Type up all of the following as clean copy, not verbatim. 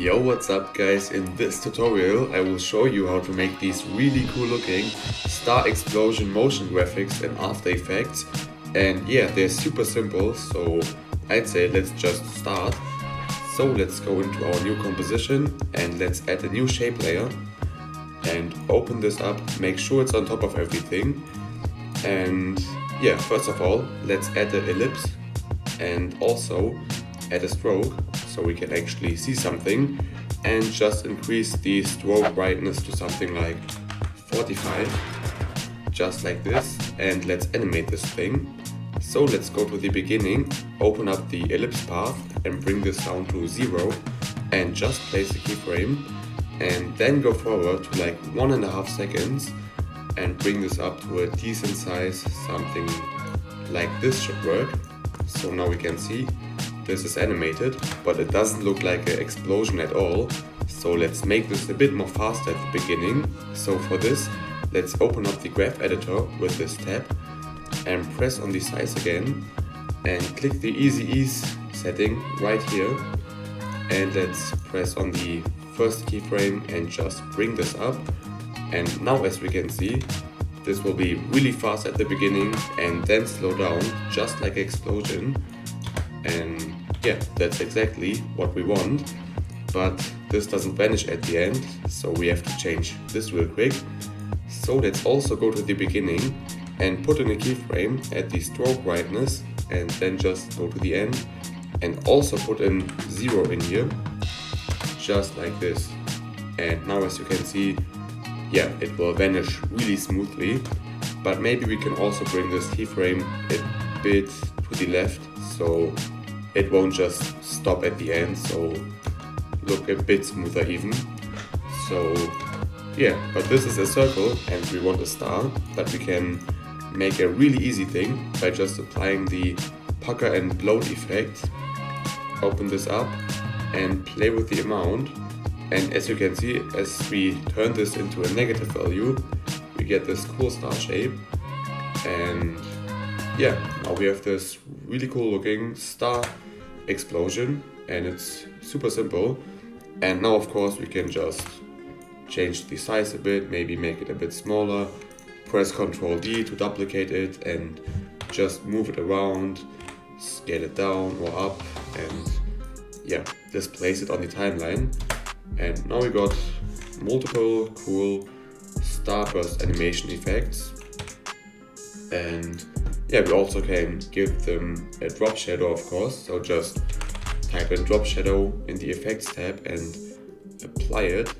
Yo, what's up guys? In this tutorial I will show you how to make these really cool looking star explosion motion graphics in After Effects. And yeah, they're super simple, so I'd say let's just start. So let's go into our new composition and let's add a new shape layer and open this up, make sure it's on top of everything. And yeah, first of all, let's add the ellipse and also add a stroke so we can actually see something, and just increase the stroke brightness to something like 45, just like this, and let's animate this thing. So let's go to the beginning, open up the ellipse path and bring this down to 0 and just place the keyframe, and then go forward to like 1.5 seconds and bring this up to a decent size, something like this should work. So now we can see this is animated, but it doesn't look like an explosion at all. So let's make this a bit more faster at the beginning. So for this, let's open up the graph editor with this tab and press on the size again and click the easy ease setting right here, and let's press on the first keyframe and just bring this up. And now as we can see, this will be really fast at the beginning and then slow down just like an explosion. And yeah, that's exactly what we want, but this doesn't vanish at the end, so we have to change this real quick. So let's also go to the beginning and put in a keyframe at the stroke brightness, and then just go to the end and also put in 0 in here, just like this. And now as you can see, yeah, it will vanish really smoothly, but maybe we can also bring this keyframe a bit to the left so it won't just stop at the end, so look a bit smoother even. So yeah, but this is a circle and we want a star, but we can make a really easy thing by just applying the pucker and bloat effect. Open this up and play with the amount, and as you can see, as we turn this into a negative value, we get this cool star shape. And yeah, now we have this really cool looking star explosion, and it's super simple. And now of course we can just change the size a bit, maybe make it a bit smaller, press Ctrl D to duplicate it and just move it around, scale it down or up, and yeah, displace it on the timeline. And now we got multiple cool starburst animation effects. And yeah, we also can give them a drop shadow, of course, so just type in drop shadow in the effects tab and apply it,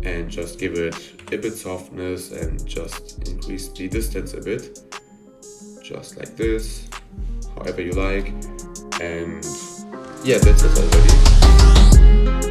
and just give it a bit softness and just increase the distance a bit, just like this, however you like. And yeah, that's it already.